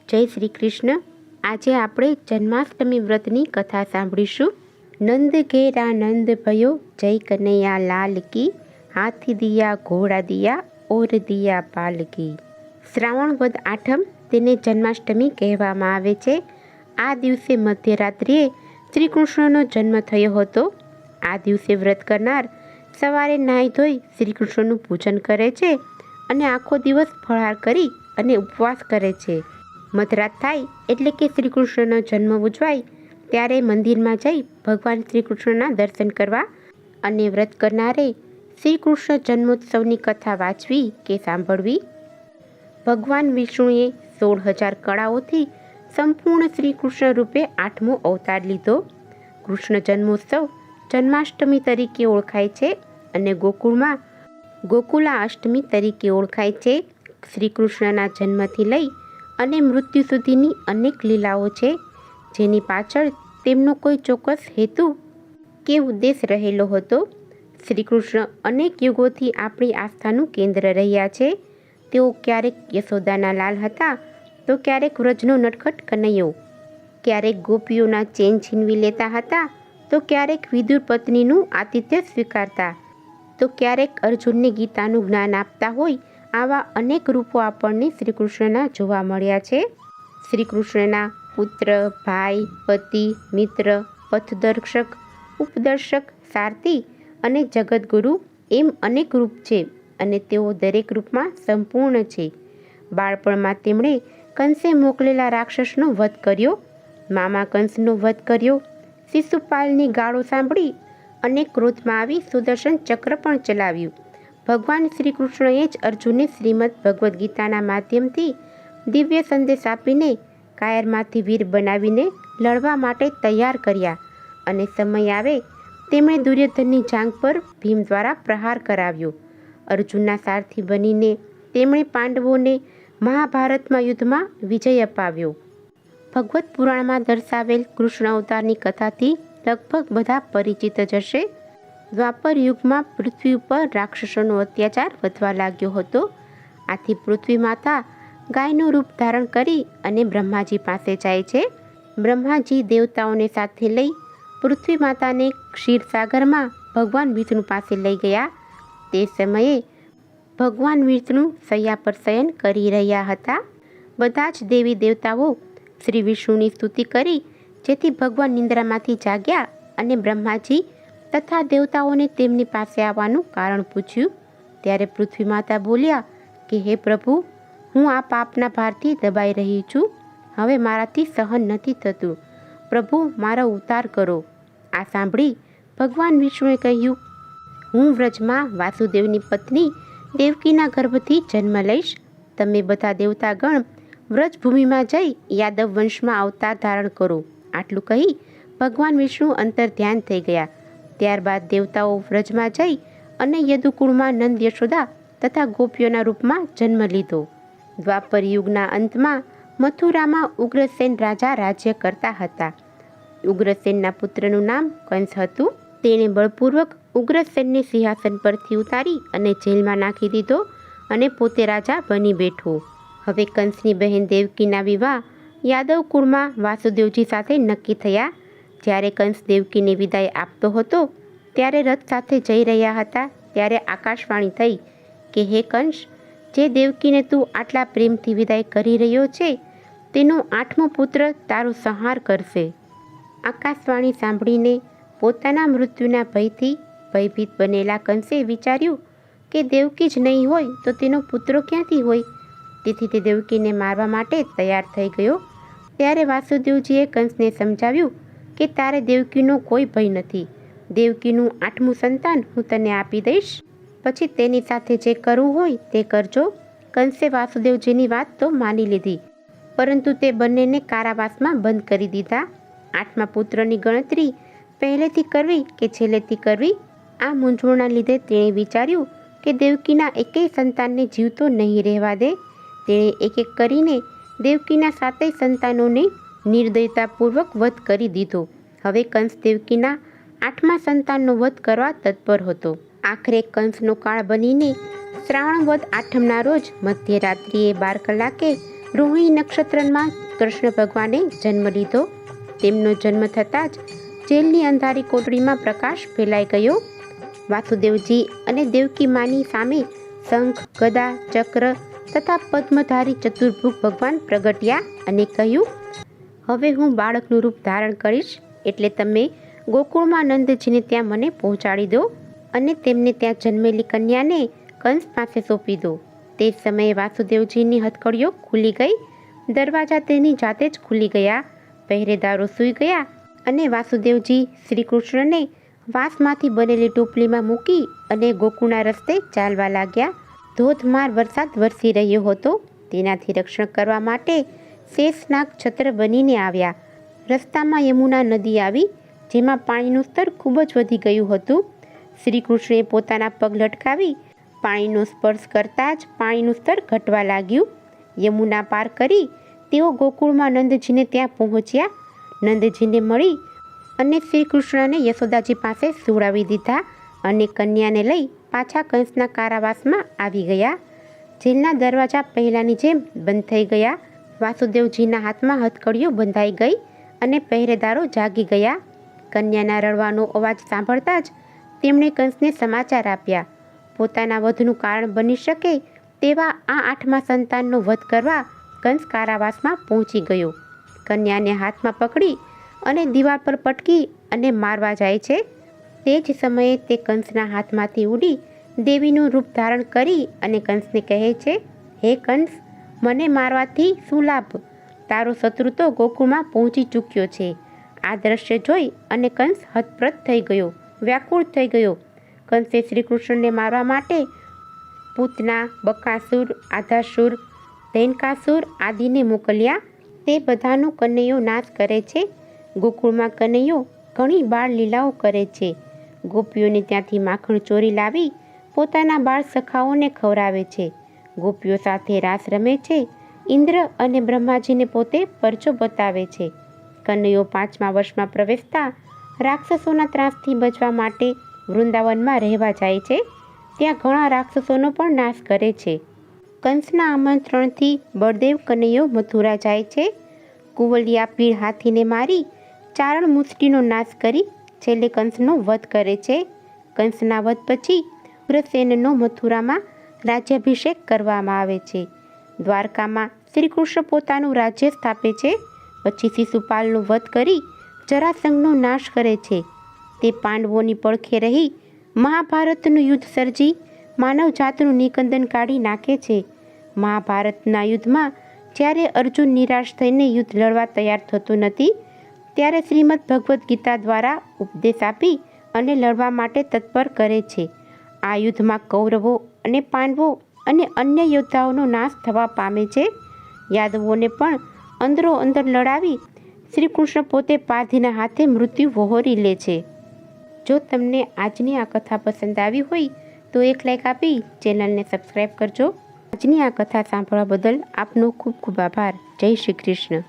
જય શ્રી કૃષ્ણ। આજે આપણે જન્માષ્ટમી વ્રતની કથા સાંભળીશું। નંદ ઘેરા નંદ ભયો, જય કનૈયા લાલ કી, હાથી દિયા ઘોડા દિયા ઓર દિયા પાલકી। શ્રાવણ વદ આઠમ તેને જન્માષ્ટમી કહેવામાં આવે છે। આ દિવસે મધ્યરાત્રિએ શ્રી કૃષ્ણનો જન્મ થયો હતો। આ દિવસે વ્રત કરનાર સવારે નાહી ધોઈ શ્રી કૃષ્ણનું પૂજન કરે છે અને આખો દિવસ ફળાર કરી અને ઉપવાસ કરે છે। મધરાત થાય એટલે કે શ્રી કૃષ્ણનો જન્મ ઉજવાય ત્યારે મંદિરમાં જઈ ભગવાન શ્રી કૃષ્ણના દર્શન કરવા અને વ્રત કરનારે શ્રી કૃષ્ણ જન્મોત્સવની કથા વાંચવી કે સાંભળવી। ભગવાન વિષ્ણુએ 16,000 કળાઓથી સંપૂર્ણ શ્રી કૃષ્ણ રૂપે 8મો અવતાર લીધો। કૃષ્ણ જન્મોત્સવ જન્માષ્ટમી તરીકે ઓળખાય છે અને ગોકુળમાં ગોકુલા અષ્ટમી તરીકે ઓળખાય છે। શ્રી કૃષ્ણના જન્મથી લઈ અને મૃત્યુ સુધીની અનેક લીલાઓ છે, જેની પાછળ તેમનો કોઈ ચોક્કસ હેતુ કે ઉદ્દેશ રહેલો હતો। શ્રી કૃષ્ણ અનેક યુગોથી આપણી આસ્થાનું કેન્દ્ર રહ્યા છે। તેઓ ક્યારેક યશોદાના લાલ હતા તો ક્યારેક વ્રજનો નટખટ કનૈયો, ક્યારેક ગોપીઓના ચેન છીનવી લેતા હતા તો ક્યારેક વિદુર પત્નીનું આતિથ્ય સ્વીકારતા, તો ક્યારેક અર્જુનને ગીતાનું જ્ઞાન આપતા હોય। આવા અનેક રૂપો આપણને શ્રી કૃષ્ણના જોવા મળ્યા છે। શ્રી કૃષ્ણના પુત્ર, ભાઈ, પતિ, મિત્ર, પથદર્શક, ઉપદર્શક, સારથી અને જગતગુરુ એમ અનેક રૂપ છે અને તેઓ દરેક રૂપમાં સંપૂર્ણ છે। બાળપણમાં તેમણે કંસે મોકલેલા રાક્ષસનો વધ કર્યો, મામા કંસનો વધ કર્યો, શિશુપાલની ગાળો સાંભળી અને ક્રોધમાં આવી સુદર્શન ચક્ર પણ ચલાવ્યું। ભગવાન શ્રી કૃષ્ણએ જ અર્જુનને શ્રીમદ ભગવદ્ ગીતાના માધ્યમથી દિવ્ય સંદેશ આપીને કાયરમાંથી વીર બનાવીને લડવા માટે તૈયાર કર્યા અને સમય આવે તેમણે દુર્યોધનની જાંઘ પર ભીમ દ્વારા પ્રહાર કરાવ્યો। અર્જુનના સારથી બનીને તેમણે પાંડવોને મહાભારતમાં યુદ્ધમાં વિજય અપાવ્યો। ભગવદ્ પુરાણમાં દર્શાવેલ કૃષ્ણ અવતારની કથાથી લગભગ બધા પરિચિત જ હશે। દ્વાપર યુગમાં પૃથ્વી ઉપર રાક્ષસોનો અત્યાચાર વધવા લાગ્યો હતો। આથી પૃથ્વી માતા ગાયનું રૂપ ધારણ કરી અને બ્રહ્માજી પાસે જાય છે। બ્રહ્માજી દેવતાઓને સાથે લઈ પૃથ્વી માતાને ક્ષીરસાગરમાં ભગવાન વિષ્ણુ પાસે લઈ ગયા। તે સમયે ભગવાન વિષ્ણુ શૈયા પર શયન કરી રહ્યા હતા। બધા જ દેવી દેવતાઓ શ્રી વિષ્ણુની સ્તુતિ કરી, જેથી ભગવાન નિંદ્રામાંથી જાગ્યા અને બ્રહ્માજી તથા દેવતાઓને તેમની પાસે આવવાનું કારણ પૂછ્યું। ત્યારે પૃથ્વી માતા બોલ્યા કે હે પ્રભુ, હું આ પાપના ભારથી દબાઈ રહી છું। હવે મારાથી સહન નથી થતું। પ્રભુ, મારો ઉદ્ધાર કરો। આ સાંભળી ભગવાન વિષ્ણુએ કહ્યું, હું વ્રજમાં વાસુદેવની પત્ની દેવકીના ગર્ભથી જન્મ લઈશ। તમે બધા દેવતાગણ વ્રજભૂમિમાં જઈ યાદવ વંશમાં અવતાર ધારણ કરો। આટલું કહી ભગવાન વિષ્ણુ અંતર ધ્યાન થઈ ગયા। ત્યારબાદ દેવતાઓ વ્રજમાં જઈ અને યદુકુળમાં નંદ યશોદા તથા ગોપીઓના રૂપમાં જન્મ લીધો। દ્વાપર યુગના અંતમાં મથુરામાં ઉગ્રસેન રાજા રાજ્ય કરતા હતા। ઉગ્રસેનના પુત્રનું નામ કંસ હતું। તેણે બળપૂર્વક ઉગ્રસેનને સિંહાસન પરથી ઉતારી અને જેલમાં નાખી દીધો અને પોતે રાજા બની બેઠો। હવે કંસની બહેન દેવકીના વિવાહ યાદવ કુળમાં વાસુદેવજી સાથે નક્કી થયા। જ્યારે કંસ દેવકીને વિદાય આપતો હતો ત્યારે રથ સાથે જઈ રહ્યા હતા ત્યારે આકાશવાણી થઈ કે હે કંસ, જે દેવકીને તું આટલા પ્રેમથી વિદાય કરી રહ્યો છે તેનો 8મો પુત્ર તારો સંહાર કરશે। આકાશવાણી સાંભળીને પોતાના મૃત્યુના ભયથી ભયભીત બનેલા કંસે વિચાર્યું કે દેવકી જ નહીં હોય તો તેનો પુત્ર ક્યાંથી હોય। તેથી તે દેવકીને મારવા માટે તૈયાર થઈ ગયો। ત્યારે વાસુદેવજીએ કંસને સમજાવ્યું કે તારે દેવકીનો કોઈ ભય નથી। દેવકીનું 8મું સંતાન હું તને આપી દઈશ, પછી તેની સાથે જે કરવું હોય તે કરજો। કંસે વાસુદેવજીની વાત તો માની લીધી, પરંતુ તે બંનેને કારાવાસમાં બંધ કરી દીધા। 8મા પુત્રની ગણતરી પહેલેથી કરવી કે છેલ્લેથી કરવી, આ મૂંઝવણના લીધે તેણે વિચાર્યું કે દેવકીના એકેય સંતાનને જીવતો નહીં રહેવા દે। તેણે એક એક કરીને દેવકીના 7 સંતાનોને નિર્દયતાપૂર્વક વધ કરી દીધો। હવે કંસ દેવકીના 8મા સંતાનનો વધ કરવા તત્પર હતો। આખરે કંસનો કાળ બનીને શ્રાવણ વદ આઠમના રોજ મધ્યરાત્રિએ 12 કલાકે રોહિણી નક્ષત્રમાં કૃષ્ણ ભગવાને જન્મ લીધો. તેમનો જન્મ થતાં જ જેલની અંધારી કોટડીમાં પ્રકાશ ફેલાઈ ગયો. વાસુદેવજી અને દેવકી માની સામે શંખ, ગદા, ચક્ર તથા પદ્મધારી ચતુર્ભુજ ભગવાન પ્રગટ્યા અને કહ્યું, હવે હું બાળકનું રૂપ ધારણ કરીશ, એટલે તમે ગોકુળમાં નંદજીને ત્યાં મને પહોંચાડી દો અને તેમને ત્યાં જન્મેલી કન્યાને કંસ પાસે સોંપી દો. તે સમયે વાસુદેવજીની હથકડીઓ ખુલી ગઈ. દરવાજા તેની જાતે જ ખુલી ગયા. પહેરેદારો સૂઈ ગયા અને વાસુદેવજી શ્રી કૃષ્ણને વાંસમાંથી બનેલી ટોપલીમાં મૂકી અને ગોકુળના રસ્તે ચાલવા લાગ્યા. ધોધમાર વરસાદ વરસી રહ્યો હતો. તેનાથી રક્ષણ કરવા માટે શેષનાગ છત્ર બનીને આવ્યા. રસ્તામાં યમુના નદી આવી, જેમાં પાણીનું સ્તર ખૂબ જ વધી ગયું હતું. શ્રી કૃષ્ણે પોતાના પગ લટકાવી પાણીનો સ્પર્શ કરતાં જ પાણીનું સ્તર ઘટવા લાગ્યું. યમુના પાર કરી તેઓ ગોકુળમાં નંદજીને ત્યાં પહોંચ્યા. નંદજીને મળી અને શ્રી કૃષ્ણને યશોદાજી પાસે સુવડાવી દીધા અને કન્યાને લઈ પાછા કંસના કારાવાસમાં આવી ગયા. જેલના દરવાજા પહેલાંની જેમ બંધ થઈ ગયા. વાસુદેવજીના હાથમાં હથકડીઓ બંધાઈ ગઈ અને પહેરેદારો જાગી ગયા. કન્યાના રડવાનો અવાજ સાંભળતા જ તેમણે કંસને સમાચાર આપ્યા. પોતાના વધનું કારણ બની શકે તેવા આ 8મા સંતાનનો વધ કરવા કંસ કારાવાસમાં પહોંચી ગયો. કન્યાને હાથમાં પકડી અને દીવાલ પર પટકી અને મારવા જાય છે. તે જ સમયે તે કંસના હાથમાંથી ઉડી દેવીનું રૂપ ધારણ કરી અને કંસને કહે છે, હે કંસ, મને મારવાથી શું લાભ? તારો શત્રુ તો ગોકુળમાં પહોંચી ચૂક્યો છે. આ દ્રશ્ય જોઈ અને કંસ હતપ્રત થઈ ગયો, વ્યાકુળ થઈ ગયો. કંસે શ્રી કૃષ્ણને મારવા માટે પૂતના, બકાસુર, આધાસુર, ધૈનકાસુર આદિને મોકલ્યા. તે બધાનો કનૈયો નાશ કરે છે. ગોકુળમાં કનૈયો ઘણી બાળ લીલાઓ કરે છે. ગોપીઓને ત્યાંથી માખણ ચોરી લાવી પોતાના બાળ સખાઓને ખવડાવે છે. ગોપીઓ સાથે રાસ રમે છે. ઇન્દ્ર અને બ્રહ્માજીને પોતે પરચો બતાવે છે. કનૈયો 5મા વર્ષમાં પ્રવેશતા રાક્ષસોના ત્રાસથી બચવા માટે વૃંદાવનમાં રહેવા જાય છે. ત્યાં ઘણા રાક્ષસોનો પણ નાશ કરે છે. કંસના આમંત્રણથી બળદેવ કનૈયો મથુરા જાય છે. કુવલિયા પીળ હાથીને મારી ચારણ મુષ્ટિનો નાશ કરી છેલ્લે કંસનો વધ કરે છે. કંસના વધ પછી ઉગ્રસેનનો મથુરામાં રાજ્યાભિષેક કરવામાં આવે છે. દ્વારકામાં શ્રી કૃષ્ણ પોતાનું રાજ્ય સ્થાપે છે. પછી શિશુપાલનો વધ કરી જરાસંઘનો નાશ કરે છે. તે પાંડવોની પડખે રહી મહાભારતનું યુદ્ધ સર્જી માનવજાતનું નિકંદન કાઢી નાખે છે. મહાભારતના યુદ્ધમાં જ્યારે અર્જુન નિરાશ થઈને યુદ્ધ લડવા તૈયાર થતો નથી, ત્યારે શ્રીમદ ભગવદ્ ગીતા દ્વારા ઉપદેશ આપી અને લડવા માટે તત્પર કરે છે. આ યુદ્ધમાં કૌરવો અને પાંડવો અને અન્ય યોદ્ધાઓનો નાશ થવા પામે છે. યાદવોને પણ અંદરો અંદર લડાવી શ્રી કૃષ્ણ પોતે પાર્થીના હાથે મૃત્યુ વહોરી લે છે. જો તમને આજની આ કથા પસંદ આવી હોય તો એક લાઈક આપી ચેનલને સબસ્ક્રાઈબ કરજો. આજની આ કથા સાંભળવા બદલ આપનો ખૂબ ખૂબ આભાર. જય શ્રી કૃષ્ણ.